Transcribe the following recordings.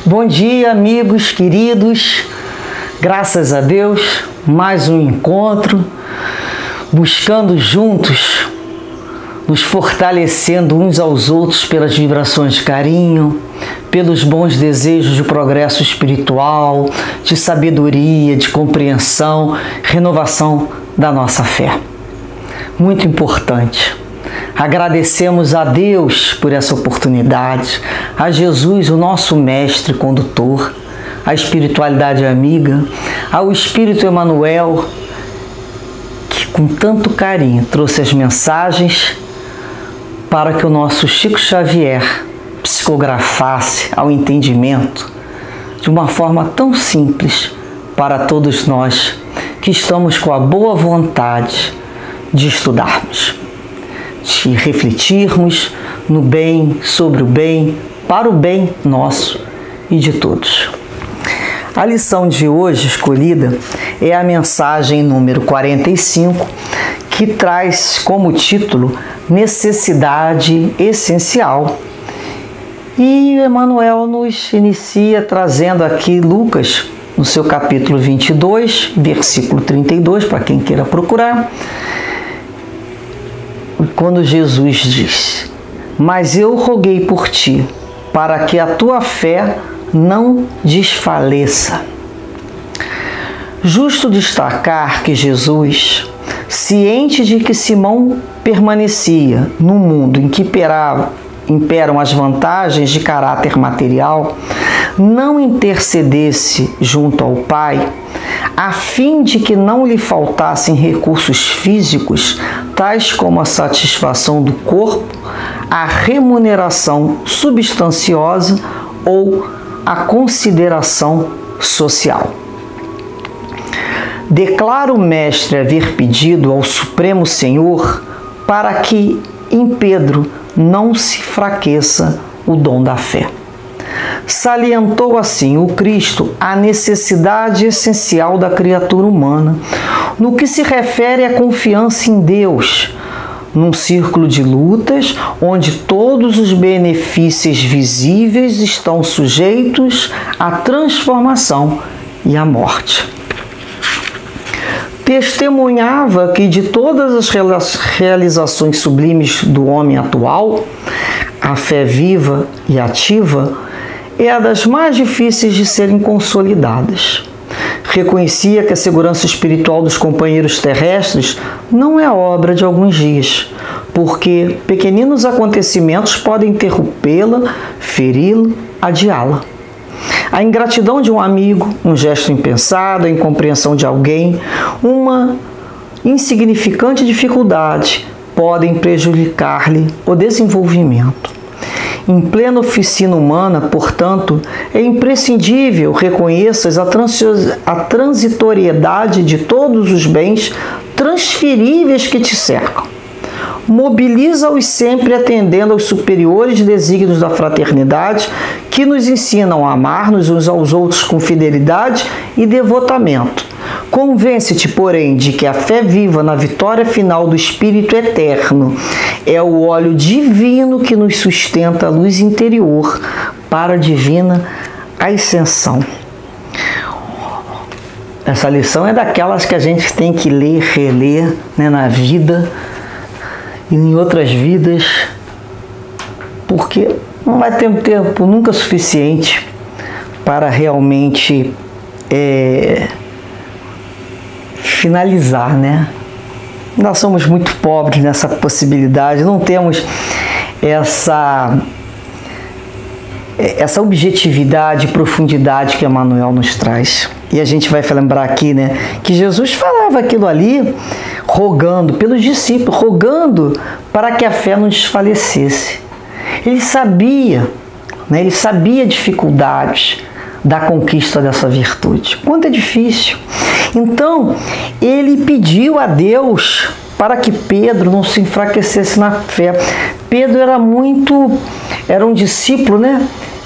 Bom dia, amigos queridos. Graças a Deus, mais um encontro, buscando juntos, nos fortalecendo uns aos outros pelas vibrações de carinho, pelos bons desejos de progresso espiritual, de sabedoria, de compreensão, renovação da nossa fé. Muito importante. Agradecemos a Deus por essa oportunidade, a Jesus, o nosso mestre condutor, a espiritualidade amiga, ao Espírito Emmanuel, que com tanto carinho trouxe as mensagens para que o nosso Chico Xavier psicografasse ao entendimento de uma forma tão simples para todos nós que estamos com a boa vontade de estudarmos, de refletirmos no bem, sobre o bem, para o bem nosso e de todos. A lição de hoje escolhida é a mensagem número 45, que traz como título Necessidade Essencial. E Emmanuel nos inicia trazendo aqui Lucas, no seu capítulo 22, versículo 32, para quem queira procurar, quando Jesus diz: "Mas eu roguei por ti, para que a tua fé não desfaleça." Justo destacar que Jesus, ciente de que Simão permanecia no mundo em que imperam as vantagens de caráter material, não intercedesse junto ao Pai, a fim de que não lhe faltassem recursos físicos, tais como a satisfação do corpo, a remuneração substanciosa ou a consideração social. Declara o Mestre haver pedido ao Supremo Senhor para que em Pedro não se fraqueça o dom da fé. Salientou assim o Cristo a necessidade essencial da criatura humana no que se refere à confiança em Deus, num círculo de lutas onde todos os benefícios visíveis estão sujeitos à transformação e à morte. Testemunhava que de todas as realizações sublimes do homem atual, a fé viva e ativa é a das mais difíceis de serem consolidadas. Reconhecia que a segurança espiritual dos companheiros terrestres não é obra de alguns dias, porque pequeninos acontecimentos podem interrompê-la, feri-la, adiá-la. A ingratidão de um amigo, um gesto impensado, a incompreensão de alguém, uma insignificante dificuldade podem prejudicar-lhe o desenvolvimento. Em plena oficina humana, portanto, é imprescindível reconheças a transitoriedade de todos os bens transferíveis que te cercam. Mobiliza-os sempre atendendo aos superiores desígnios da fraternidade que nos ensinam a amar-nos uns aos outros com fidelidade e devotamento. Convence-te, porém, de que a fé viva na vitória final do Espírito Eterno é o óleo divino que nos sustenta a luz interior para a divina ascensão. Essa lição é daquelas que a gente tem que ler, reler, na vida e em outras vidas, porque não vai ter um tempo nunca suficiente para realmente finalizar, Nós somos muito pobres nessa possibilidade, não temos essa objetividade e profundidade que Emmanuel nos traz. E a gente vai lembrar aqui, que Jesus falava aquilo ali, rogando pelos discípulos, rogando para que a fé não desfalecesse. Ele sabia dificuldades da conquista dessa virtude. Quanto é difícil. Então, ele pediu a Deus para que Pedro não se enfraquecesse na fé. Pedro era um discípulo,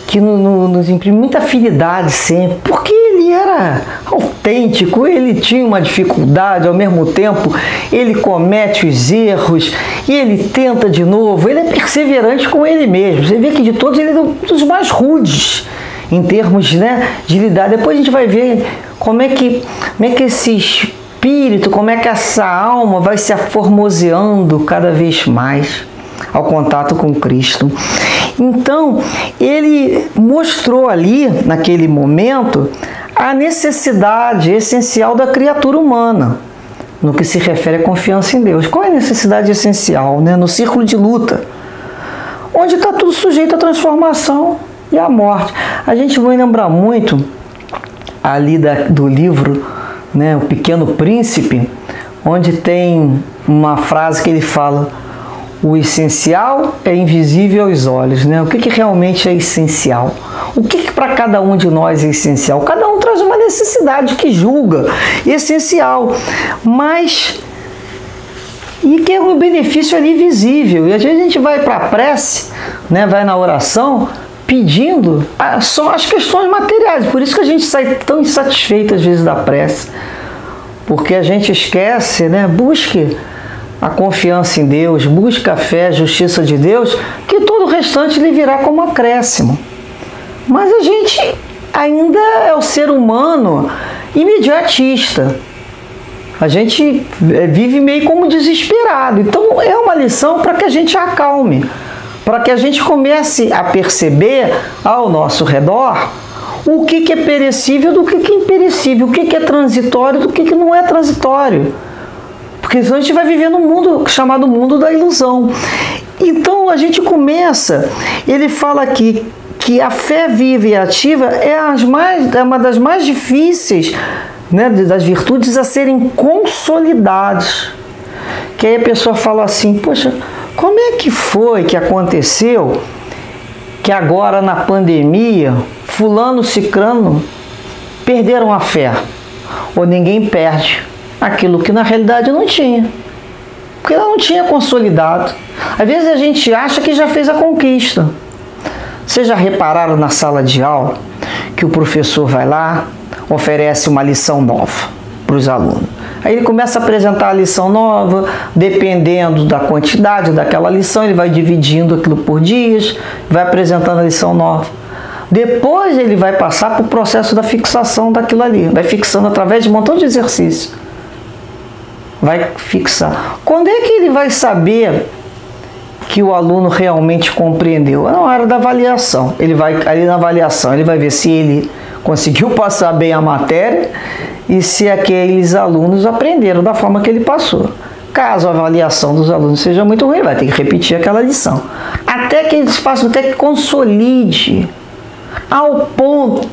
que nos imprime muita afinidade sempre, porque ele era autêntico, ele tinha uma dificuldade, ao mesmo tempo ele comete os erros e ele tenta de novo, ele é perseverante com ele mesmo. Você vê que de todos ele é um dos mais rudes em termos, né, de lidar. Depois a gente vai ver como é que esse espírito, como é que essa alma vai se aformoseando cada vez mais ao contato com Cristo. Então, ele mostrou ali, naquele momento, a necessidade essencial da criatura humana, no que se refere à confiança em Deus. Qual é a necessidade essencial, né? No círculo de luta, onde está tudo sujeito à transformação e à morte. A gente vai lembrar muito ali do livro, né, O Pequeno Príncipe, onde tem uma frase que ele fala: o essencial é invisível aos olhos, né? O que realmente é essencial? O que para cada um de nós é essencial? Cada um traz uma necessidade que julga essencial, mas e que é um benefício ali visível. E às vezes a gente vai para a prece, né? Vai na oração pedindo só as questões materiais. Por isso que a gente sai tão insatisfeito às vezes da prece, porque a gente esquece, né? Busque a confiança em Deus, busca a fé, a justiça de Deus, que todo o restante lhe virá como acréscimo. Mas a gente ainda é o ser humano imediatista. A gente vive meio como desesperado. Então é uma lição para que a gente acalme, para que a gente comece a perceber ao nosso redor o que é perecível do que é imperecível, o que é transitório do que não é transitório. Porque senão a gente vai viver num mundo chamado mundo da ilusão. Então a gente começa, ele fala aqui que a fé viva e ativa é uma das mais difíceis, né, das virtudes a serem consolidadas. Que aí a pessoa fala assim: poxa, como é que foi que aconteceu que agora na pandemia fulano, cicrano perderam a fé? Ou ninguém perde aquilo que na realidade não tinha, porque ela não tinha consolidado. Às vezes a gente acha que já fez a conquista. Vocês já repararam na sala de aula que o professor vai lá, oferece uma lição nova para os alunos? Aí ele começa a apresentar a lição nova, dependendo da quantidade daquela lição, ele vai dividindo aquilo por dias, vai apresentando a lição nova. Depois ele vai passar para o processo da fixação daquilo ali, vai fixando através de um montão de exercícios. Vai fixar. Quando é que ele vai saber que o aluno realmente compreendeu? Na hora da avaliação. Ele vai ali na avaliação, ele vai ver se ele conseguiu passar bem a matéria e se aqueles alunos aprenderam da forma que ele passou. Caso a avaliação dos alunos seja muito ruim, vai ter que repetir aquela lição. Até que eles façam, até que consolide, ao ponto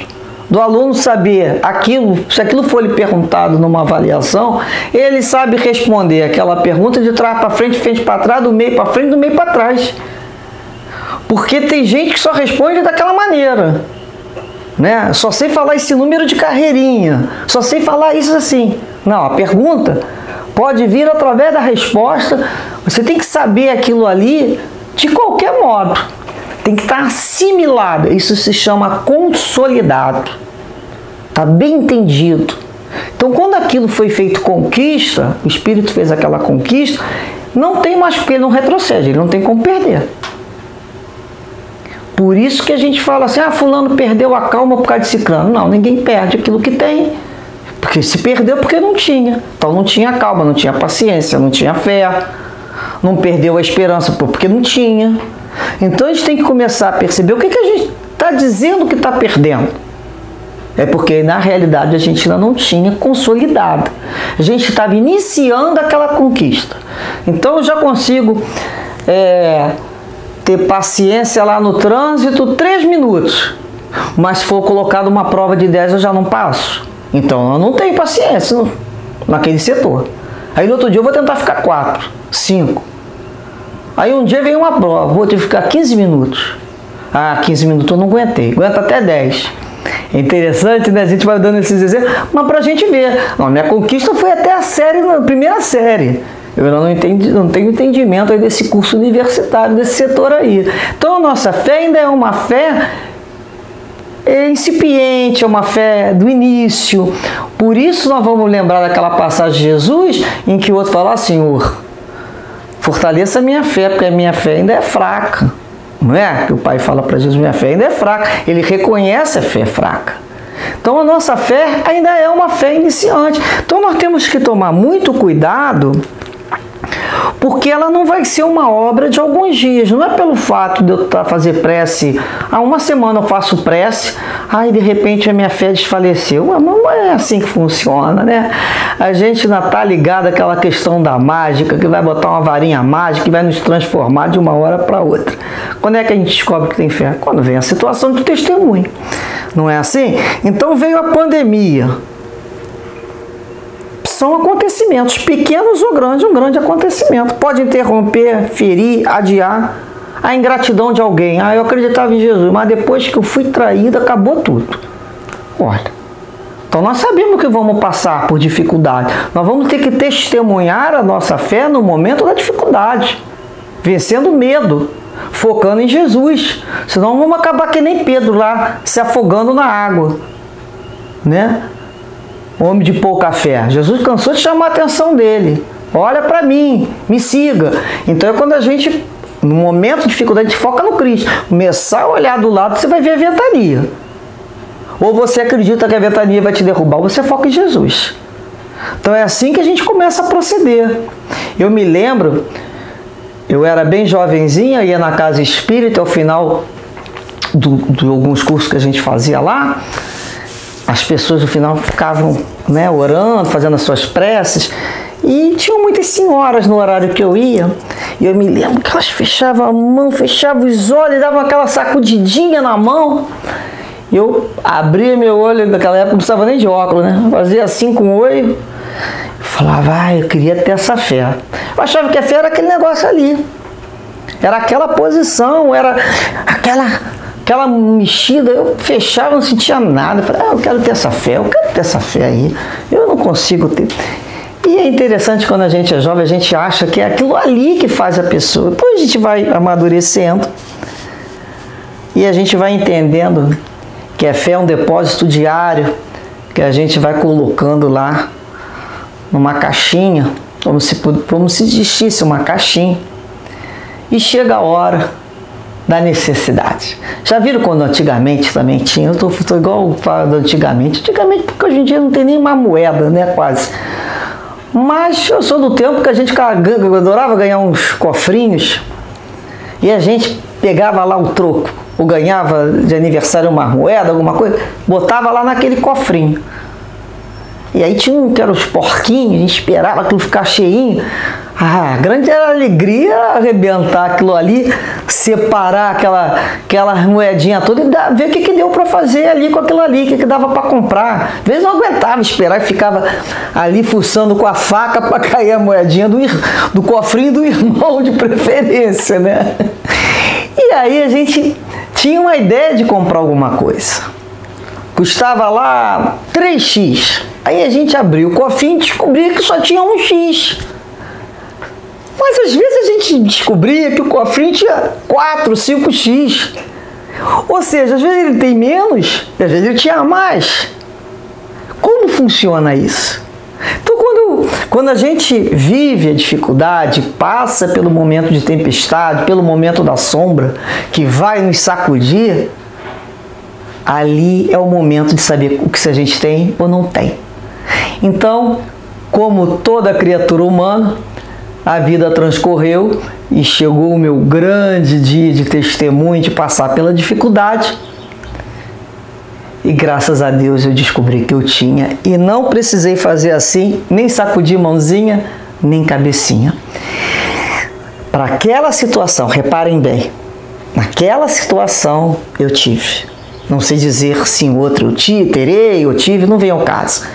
do aluno saber aquilo, se aquilo for lhe perguntado numa avaliação, ele sabe responder aquela pergunta de trás para frente, frente para trás, do meio para frente, do meio para trás. Porque tem gente que só responde daquela maneira, né? Só sei falar esse número de carreirinha, só sei falar isso assim. Não, a pergunta pode vir através da resposta. Você tem que saber aquilo ali de qualquer modo. Tem que estar assimilado. Isso se chama consolidado. Está bem entendido. Então, quando aquilo foi feito conquista, o Espírito fez aquela conquista, não tem mais, porque ele não retrocede, ele não tem como perder. Por isso que a gente fala assim: fulano perdeu a calma por causa de ciclano. Não, ninguém perde aquilo que tem. Porque se perdeu porque não tinha. Então não tinha calma, não tinha paciência, não tinha fé. Não perdeu a esperança porque não tinha. Então a gente tem que começar a perceber o que a gente está dizendo que está perdendo. É porque na realidade a gente ainda não tinha consolidado. A gente estava iniciando aquela conquista. Então eu já consigo ter paciência lá no trânsito 3 minutos. Mas se for colocado uma prova de 10 eu já não passo. Então eu não tenho paciência naquele setor. Aí no outro dia eu vou tentar ficar 4, 5. Aí um dia vem uma prova, vou ter que ficar 15 minutos. 15 minutos eu não aguentei, aguenta até 10. É interessante, né? A gente vai dando esses exemplos, mas pra gente ver. Não, minha conquista foi até a primeira série. Eu não tenho entendimento aí desse curso universitário, desse setor aí. Então a nossa fé ainda é uma fé incipiente, é uma fé do início. Por isso nós vamos lembrar daquela passagem de Jesus em que o outro fala: Senhor, fortaleça a minha fé, porque a minha fé ainda é fraca. Não é? Que o pai fala para Jesus, minha fé ainda é fraca. Ele reconhece a fé fraca. Então a nossa fé ainda é uma fé iniciante. Então nós temos que tomar muito cuidado, porque ela não vai ser uma obra de alguns dias. Não é pelo fato de eu fazer prece, há uma semana eu faço prece, aí de repente a minha fé desfaleceu. Mas não é assim que funciona, né? A gente ainda está ligado àquela questão da mágica, que vai botar uma varinha mágica que vai nos transformar de uma hora para outra. Quando é que a gente descobre que tem fé? Quando vem a situação de testemunho. Não é assim? Então veio a pandemia. São acontecimentos, pequenos ou grandes, um grande acontecimento. Pode interromper, ferir, adiar a ingratidão de alguém. Eu acreditava em Jesus, mas depois que eu fui traído, acabou tudo. Olha, então nós sabemos que vamos passar por dificuldade. Nós vamos ter que testemunhar a nossa fé no momento da dificuldade, vencendo o medo, focando em Jesus. Senão vamos acabar que nem Pedro lá, se afogando na água, né? Homem de pouca fé. Jesus cansou de chamar a atenção dele. Olha para mim, me siga. Então é quando a gente, no momento de dificuldade, a gente foca no Cristo. Começar a olhar do lado, você vai ver a ventania. Ou você acredita que a ventania vai te derrubar, ou você foca em Jesus. Então é assim que a gente começa a proceder. Eu me lembro, eu era bem jovenzinha, ia na casa espírita, ao final de alguns cursos que a gente fazia lá, as pessoas no final ficavam, né, orando, fazendo as suas preces, e tinham muitas senhoras no horário que eu ia, e eu me lembro que elas fechavam a mão, fechavam os olhos, davam aquela sacudidinha na mão. Eu abria meu olho, naquela época não precisava nem de óculos, né? Fazia assim com o olho, falava, eu queria ter essa fé. Eu achava que a fé era aquele negócio ali, era aquela posição, era aquela mexida. Eu fechava, não sentia nada. Eu falei, eu quero ter essa fé, eu quero ter essa fé aí. Eu não consigo ter. E é interessante, quando a gente é jovem, a gente acha que é aquilo ali que faz a pessoa. Depois a gente vai amadurecendo e a gente vai entendendo que a fé é um depósito diário que a gente vai colocando lá numa caixinha, como se existisse uma caixinha. E chega a hora da necessidade. Já viram quando antigamente também tinha? Eu tô igual o falo antigamente, porque hoje em dia não tem nem uma moeda, né, quase. Mas eu sou do tempo que a gente adorava ganhar uns cofrinhos e a gente pegava lá o troco, ou ganhava de aniversário uma moeda, alguma coisa, botava lá naquele cofrinho. E aí tinha um que era os porquinhos, a gente esperava aquilo ficar cheinho. A grande era a alegria arrebentar aquilo ali, separar aquela moedinha toda e ver o que deu para fazer ali com aquilo ali, o que dava para comprar. Às vezes não aguentava esperar e ficava ali fuçando com a faca para cair a moedinha do cofrinho do irmão de preferência, né? E aí a gente tinha uma ideia de comprar alguma coisa. Custava lá 3x. Aí a gente abriu o cofrinho e descobria que só tinha 1x. Mas às vezes a gente descobria que o cofrinho tinha 4, 5x. Ou seja, às vezes ele tem menos, às vezes ele tinha mais. Como funciona isso? Então quando a gente vive a dificuldade, passa pelo momento de tempestade, pelo momento da sombra, que vai nos sacudir, ali é o momento de saber o que a gente tem ou não tem. Então, como toda criatura humana, a vida transcorreu e chegou o meu grande dia de testemunho, de passar pela dificuldade. E graças a Deus eu descobri que eu tinha e não precisei fazer assim, nem sacudir mãozinha, nem cabecinha. Para aquela situação, reparem bem, naquela situação eu tive. Não sei dizer se em outra eu tive, não vem ao caso.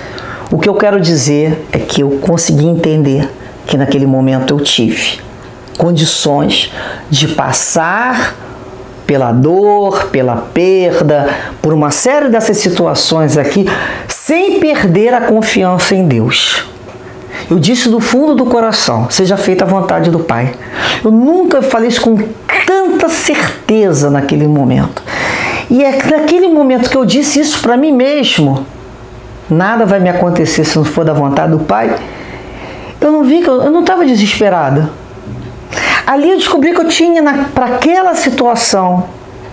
O que eu quero dizer é que eu consegui entender que naquele momento eu tive condições de passar pela dor, pela perda, por uma série dessas situações aqui, sem perder a confiança em Deus. Eu disse do fundo do coração, seja feita a vontade do Pai. Eu nunca falei isso com tanta certeza naquele momento. E é naquele momento que eu disse isso para mim mesmo, nada vai me acontecer se não for da vontade do Pai. Eu não estava desesperada. Ali eu descobri que eu tinha, para aquela situação,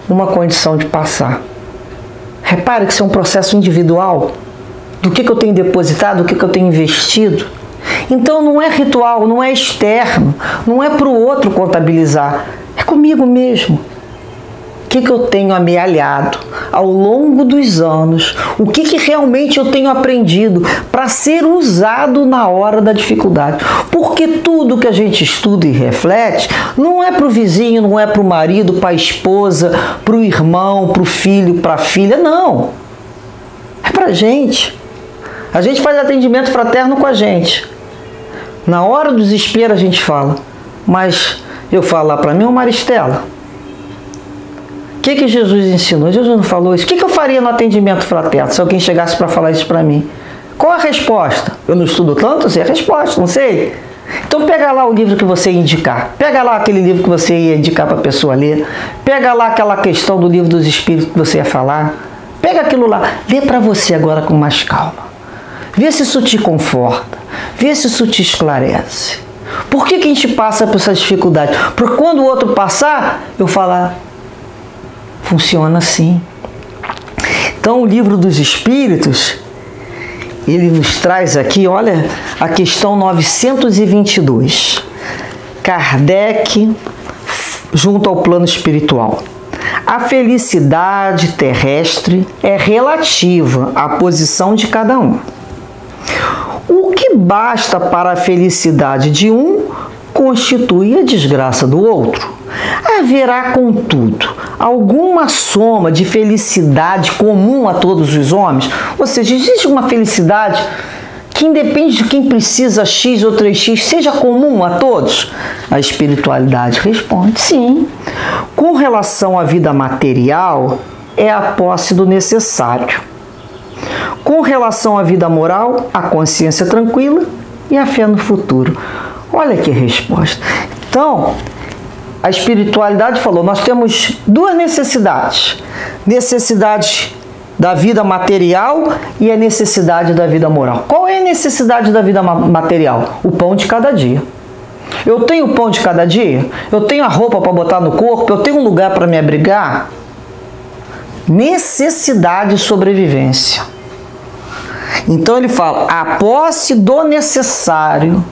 uma condição de passar. Repare que isso é um processo individual. Do que eu tenho depositado, do que eu tenho investido. Então não é ritual, não é externo, não é para o outro contabilizar. É comigo mesmo. O que eu tenho amealhado ao longo dos anos? O que realmente eu tenho aprendido para ser usado na hora da dificuldade? Porque tudo que a gente estuda e reflete não é para o vizinho, não é para o marido, para a esposa, para o irmão, para o filho, para a filha, não. É para a gente. A gente faz atendimento fraterno com a gente. Na hora do desespero a gente fala. Mas eu falo lá para mim, ô Maristela, o que Jesus ensinou? Jesus não falou isso. O que eu faria no atendimento fraterno se alguém chegasse para falar isso para mim? Qual a resposta? Eu não estudo tanto, sei a resposta, não sei. Então pega lá o livro que você ia indicar. Pega lá aquele livro que você ia indicar para a pessoa ler. Pega lá aquela questão do livro dos Espíritos que você ia falar. Pega aquilo lá. Lê para você agora com mais calma. Vê se isso te conforta. Vê se isso te esclarece. Por que a gente passa por essa dificuldade? Porque quando o outro passar, eu falar... Funciona assim. Então o livro dos Espíritos, ele nos traz aqui, olha, a questão 922. Kardec junto ao plano espiritual. A felicidade terrestre é relativa à posição de cada um. O que basta para a felicidade de um constitui a desgraça do outro. Haverá, contudo, alguma soma de felicidade comum a todos os homens? Ou seja, existe uma felicidade que independe de quem precisa X ou 3X, seja comum a todos? A espiritualidade responde sim. Com relação à vida material, é a posse do necessário. Com relação à vida moral, a consciência tranquila e a fé no futuro. Olha que resposta. Então, a espiritualidade falou, nós temos duas necessidades. Necessidade da vida material e a necessidade da vida moral. Qual é a necessidade da vida material? O pão de cada dia. Eu tenho o pão de cada dia? Eu tenho a roupa para botar no corpo? Eu tenho um lugar para me abrigar? Necessidade de sobrevivência. Então ele fala, a posse do necessário.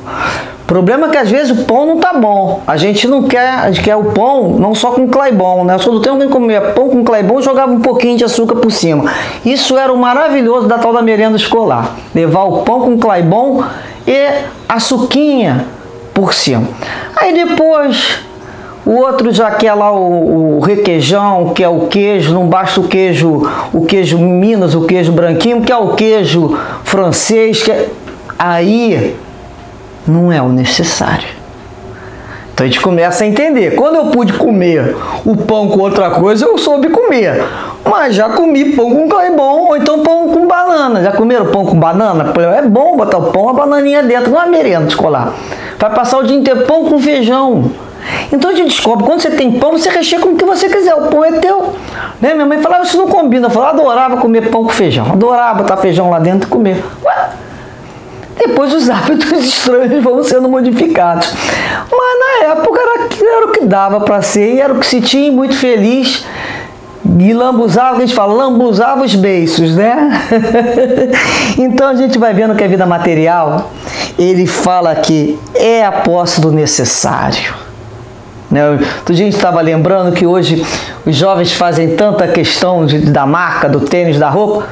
O problema é que às vezes o pão não tá bom. A gente não quer, a gente quer o pão não só com claibon, né? Todo tempo que comia pão com claibon e jogava um pouquinho de açúcar por cima. Isso era o maravilhoso da tal da merenda escolar. Levar o pão com claibon e açuquinha por cima. Aí depois o outro já quer lá o requeijão, que é o queijo, não basta o queijo Minas, o queijo branquinho, que é o queijo francês, que é... Aí não é o necessário. Então a gente começa a entender. Quando eu pude comer o pão com outra coisa, eu soube comer. Mas já comi pão com claibon, ou então pão com banana. Já comeram pão com banana? É bom botar o pão, a bananinha dentro, não é merenda escolar. Vai passar o dia inteiro pão com feijão. Então a gente descobre, quando você tem pão, você recheia com o que você quiser, o pão é teu. Né? Minha mãe falava, isso não combina. Eu falava, adorava comer pão com feijão, adorava botar feijão lá dentro e comer. Ué? Depois os hábitos estranhos vão sendo modificados. Mas na época era o que dava para ser, e era o que se tinha, muito feliz. E lambuzava, a gente fala, lambuzava os beiços, né? Então a gente vai vendo que a vida material, ele fala que é a posse do necessário. A gente estava lembrando que hoje os jovens fazem tanta questão da marca, do tênis, da roupa.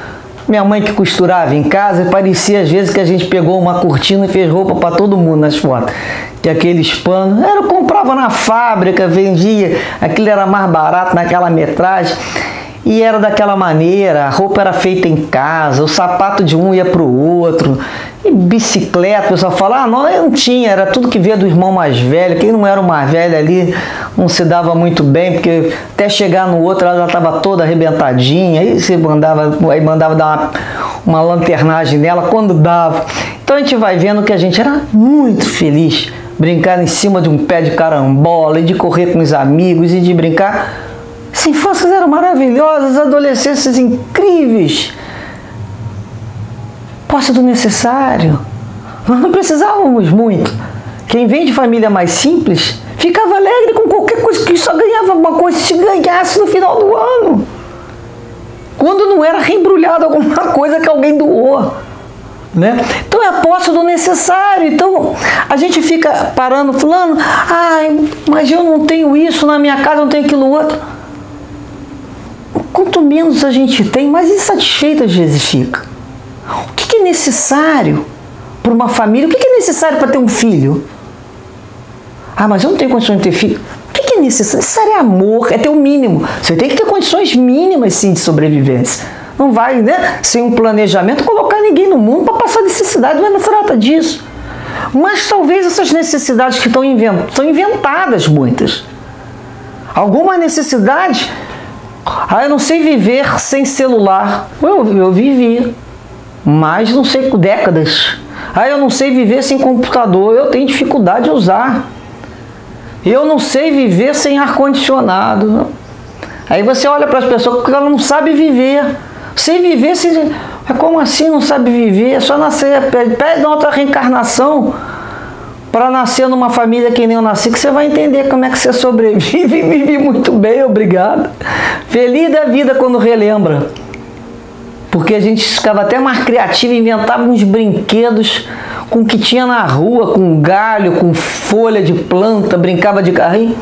Minha mãe que costurava em casa, parecia às vezes que a gente pegou uma cortina e fez roupa para todo mundo nas fotos. Que aqueles panos, eu comprava na fábrica, vendia, aquilo era mais barato naquela metragem. E era daquela maneira, a roupa era feita em casa, o sapato de um ia para o outro. E bicicleta, o pessoal fala, não, eu não tinha, era tudo que veio do irmão mais velho. Quem não era o mais velho ali não se dava muito bem, porque até chegar no outro ela já estava toda arrebentadinha. Aí você mandava dar uma lanternagem nela quando dava. Então a gente vai vendo que a gente era muito feliz. Brincar em cima de um pé de carambola, e de correr com os amigos, e de brincar. As infâncias eram maravilhosas, adolescências incríveis. Posse do necessário. Nós não precisávamos muito. Quem vem de família mais simples Ficava alegre com qualquer coisa, que só ganhava uma coisa se ganhasse no final do ano. Quando não era reembrulhado alguma coisa que alguém doou. Né? Então é a posse do necessário. Então a gente fica parando, falando, ai, mas eu não tenho isso na minha casa, eu não tenho aquilo outro. Quanto menos a gente tem, mais insatisfeita às vezes fica. O que é necessário para uma família? O que é necessário para ter um filho? Ah, mas eu não tenho condições de ter filho. O que é necessário? Necessário é amor, é ter o mínimo. Você tem que ter condições mínimas, sim, de sobrevivência. Não vai, né, sem um planejamento, colocar ninguém no mundo para passar necessidade, mas não trata disso. Mas talvez essas necessidades que estão inventadas, muitas. Algumas necessidades, eu não sei viver sem celular. Eu vivi, mas não sei, décadas. Eu não sei viver sem computador, eu tenho dificuldade de usar. Eu não sei viver sem ar-condicionado. Aí você olha para as pessoas porque ela não sabe viver. Sem viver, como assim não sabe viver? É só nascer, pede outra reencarnação para nascer numa família que nem eu nasci, que você vai entender como é que você sobrevive e vive muito bem, obrigado. Feliz da vida quando relembra. Porque a gente ficava até mais criativo, inventava uns brinquedos com o que tinha na rua, com galho, com folha de planta, brincava de carrinho.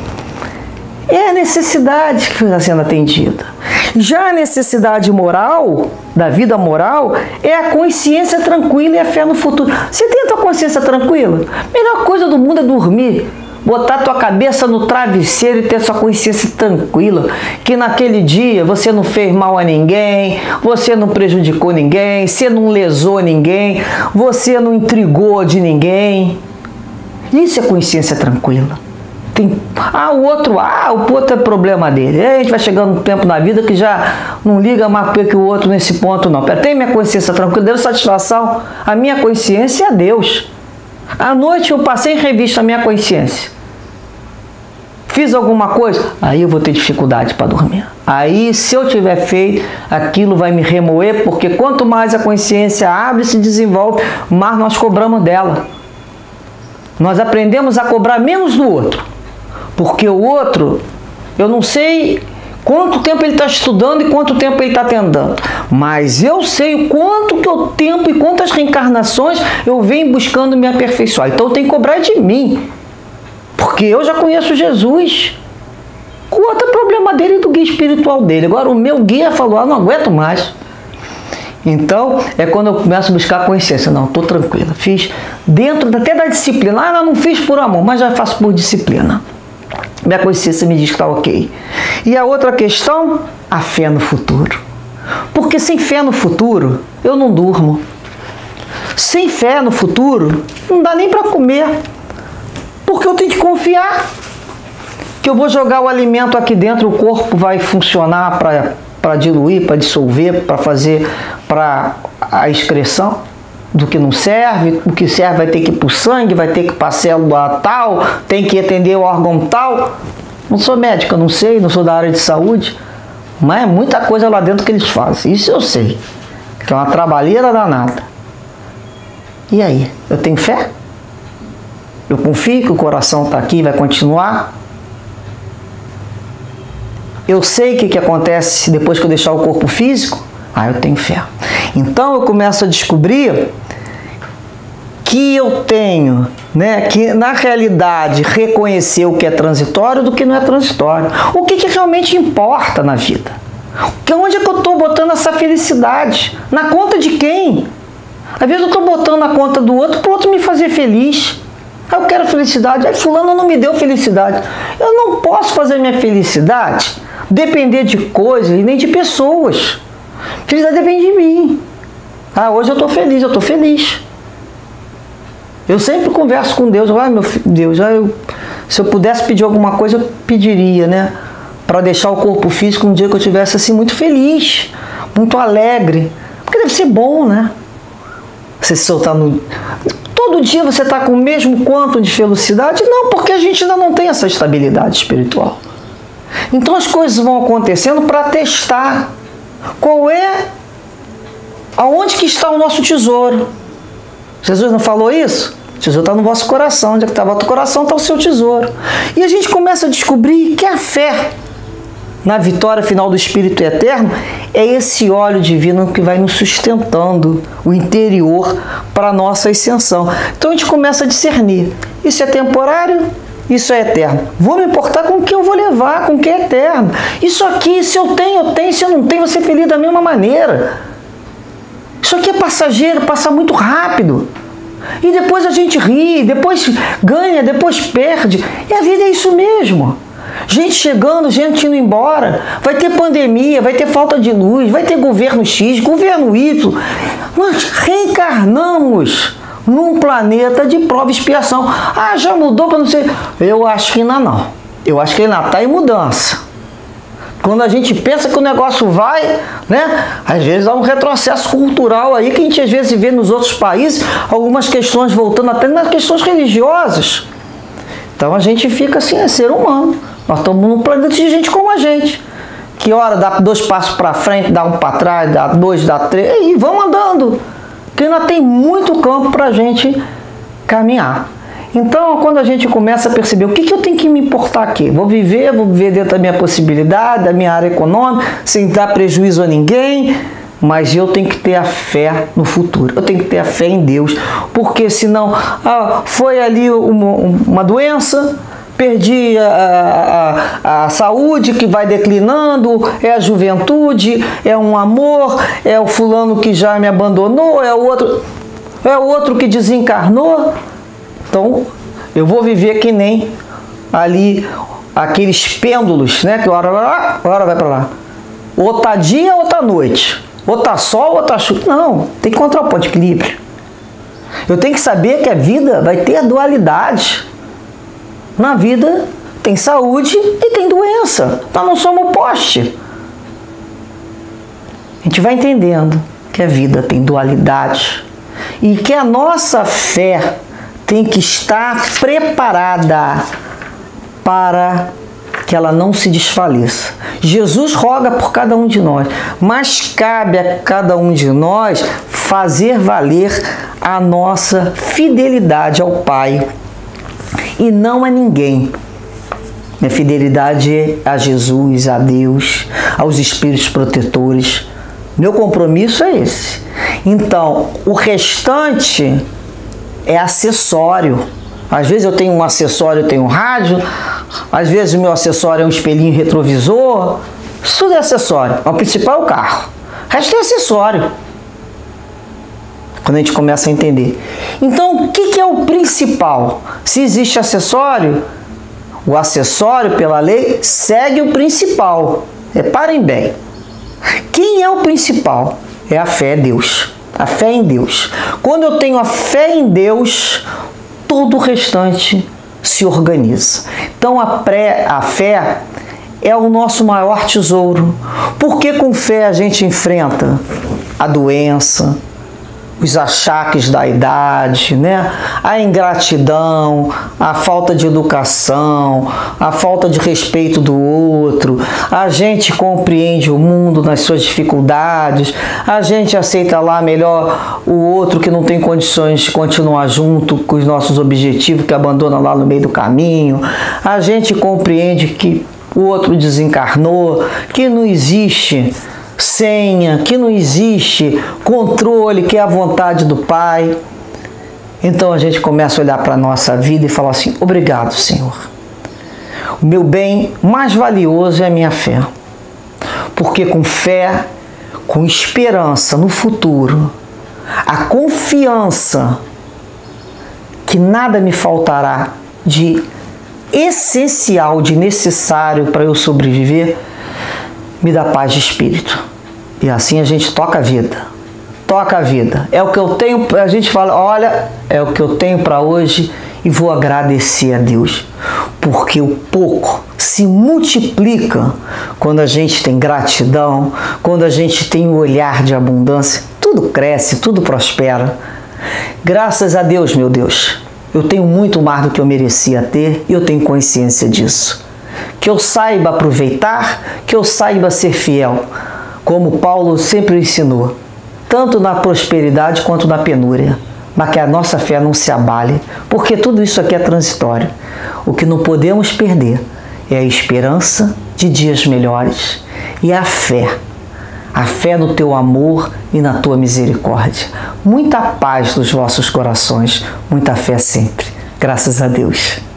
É a necessidade que está sendo atendida. Já a necessidade moral, da vida moral, é a consciência tranquila e a fé no futuro. Você tem a tua consciência tranquila? A melhor coisa do mundo é dormir. Botar a tua cabeça no travesseiro e ter sua consciência tranquila. Que naquele dia você não fez mal a ninguém, você não prejudicou ninguém, você não lesou ninguém, você não intrigou de ninguém. Isso é consciência tranquila. O outro é problema dele. Aí a gente vai chegando um tempo na vida que já não liga mais que o outro nesse ponto, não. Tem minha consciência tranquila, deu satisfação. A minha consciência é Deus. À noite eu passei em revista a minha consciência. Fiz alguma coisa? Aí eu vou ter dificuldade para dormir. Aí, se eu tiver feito, aquilo vai me remoer, porque quanto mais a consciência abre e se desenvolve, mais nós cobramos dela. Nós aprendemos a cobrar menos do outro. Porque o outro, eu não sei quanto tempo ele está estudando e quanto tempo ele está tentando. Mas eu sei o quanto que eu tempo e quantas reencarnações eu venho buscando me aperfeiçoar. Então eu tenho que cobrar de mim. Porque eu já conheço Jesus. O outro é problema dele e do guia espiritual dele. Agora o meu guia falou, não aguento mais. Então, é quando eu começo a buscar consciência. Não, estou tranquila. Fiz dentro até da disciplina. Eu não fiz por amor, mas já faço por disciplina. Minha consciência me diz que está ok. E a outra questão, a fé no futuro. Porque sem fé no futuro, eu não durmo. Sem fé no futuro, não dá nem para comer. Porque eu tenho que confiar que eu vou jogar o alimento aqui dentro, o corpo vai funcionar para diluir, para dissolver, para fazer para a excreção do que não serve. O que serve vai ter que ir para o sangue, vai ter que ir para a célula tal, tem que atender o órgão tal. Não sou médica, não sei, não sou da área de saúde, mas é muita coisa lá dentro que eles fazem. Isso eu sei, que é uma trabalheira danada. E aí, eu tenho fé? Eu confio que o coração está aqui e vai continuar? Eu sei o que acontece depois que eu deixar o corpo físico? Eu tenho fé. Então eu começo a descobrir que eu tenho, que na realidade reconhecer o que é transitório do que não é transitório. O que realmente importa na vida? Onde é que eu estou botando essa felicidade? Na conta de quem? Às vezes eu estou botando na conta do outro para o outro me fazer feliz. Eu quero felicidade. Fulano não me deu felicidade. Eu não posso fazer minha felicidade depender de coisas e nem de pessoas. Felicidade depende de mim. Hoje eu estou feliz, eu estou feliz. Eu sempre converso com Deus. Meu Deus, se eu pudesse pedir alguma coisa, eu pediria, para deixar o corpo físico um dia que eu estivesse assim muito feliz, muito alegre. Porque deve ser bom, Você se soltar no... Todo dia você está com o mesmo quanto de felicidade? Não, porque a gente ainda não tem essa estabilidade espiritual. Então as coisas vão acontecendo para testar aonde que está o nosso tesouro. Jesus não falou isso? O tesouro está no vosso coração. Onde é que está o vosso coração, está o seu tesouro. E a gente começa a descobrir que a fé na vitória final do Espírito Eterno é esse óleo divino que vai nos sustentando o interior para a nossa ascensão. Então a gente começa a discernir. Isso é temporário? Isso é eterno. Vou me importar com o que eu vou levar, com o que é eterno. Isso aqui, se eu tenho, eu tenho. Se eu não tenho, vou ser feliz da mesma maneira. Isso aqui é passageiro, passa muito rápido. E depois a gente ri, depois ganha, depois perde. E a vida é isso mesmo. Gente chegando, gente indo embora. Vai ter pandemia, vai ter falta de luz, vai ter governo X, governo Y. Nós reencarnamos num planeta de prova e expiação. Ah, já mudou para não sei. Eu acho que ainda não. Eu acho que ainda está em mudança. Quando a gente pensa que o negócio vai, né? Às vezes há um retrocesso cultural aí que a gente às vezes vê nos outros países, algumas questões voltando até nas questões religiosas. Então a gente fica assim, é ser humano. Nós estamos num planeta de gente como a gente. Que hora dá 2 passos para frente, dá 1 para trás, dá 2, dá 3, e vamos andando. Porque ainda tem muito campo para a gente caminhar. Então, quando a gente começa a perceber o que eu tenho que me importar aqui, vou viver dentro da minha possibilidade, da minha área econômica, sem dar prejuízo a ninguém, mas eu tenho que ter a fé no futuro, eu tenho que ter a fé em Deus, porque senão foi ali uma doença, perdi a saúde que vai declinando, é a juventude, é um amor, é o fulano que já me abandonou, é o outro que desencarnou. Então, eu vou viver que nem ali aqueles pêndulos, né? Que hora vai lá, hora vai para lá. Ou tá dia ou tá noite. Ou tá sol ou tá chuva. Não, tem que encontrar o ponto de equilíbrio. Eu tenho que saber que a vida vai ter dualidade. Na vida tem saúde e tem doença. Nós não somos poste. A gente vai entendendo que a vida tem dualidade. E que a nossa fé tem que estar preparada para que ela não se desfaleça. Jesus roga por cada um de nós, mas cabe a cada um de nós fazer valer a nossa fidelidade ao Pai e não a ninguém. Minha fidelidade é a Jesus, a Deus, aos espíritos protetores. Meu compromisso é esse. Então, o restante é acessório. Às vezes eu tenho um acessório, eu tenho um rádio, às vezes o meu acessório é um espelhinho retrovisor. Isso tudo é acessório. O principal é o carro. O resto é acessório. Quando a gente começa a entender. Então, o que é o principal? Se existe acessório, o acessório, pela lei, segue o principal. Reparem bem. Quem é o principal? É a fé em Deus. A fé em Deus. Quando eu tenho a fé em Deus, todo o restante se organiza. Então a fé é o nosso maior tesouro. Porque com fé a gente enfrenta a doença, os achaques da idade, né? A ingratidão, a falta de educação, a falta de respeito do outro. A gente compreende o mundo nas suas dificuldades, a gente aceita lá melhor o outro que não tem condições de continuar junto com os nossos objetivos, que abandona lá no meio do caminho. A gente compreende que o outro desencarnou, que não existe senha, que não existe controle, que é a vontade do Pai. Então a gente começa a olhar para a nossa vida e falar assim: obrigado, Senhor. O meu bem mais valioso é a minha fé. Porque com fé, com esperança no futuro, a confiança que nada me faltará de essencial, de necessário para eu sobreviver, me dá paz de espírito. E assim a gente toca a vida. Toca a vida. É o que eu tenho, a gente fala, olha, é o que eu tenho para hoje e vou agradecer a Deus. Porque o pouco se multiplica quando a gente tem gratidão, quando a gente tem um olhar de abundância. Tudo cresce, tudo prospera. Graças a Deus, meu Deus, eu tenho muito mais do que eu merecia ter e eu tenho consciência disso. Que eu saiba aproveitar, que eu saiba ser fiel, como Paulo sempre ensinou, tanto na prosperidade quanto na penúria. mas que a nossa fé não se abale, porque tudo isso aqui é transitório. O que não podemos perder é a esperança de dias melhores e a fé no teu amor e na tua misericórdia. Muita paz nos vossos corações, muita fé sempre. Graças a Deus.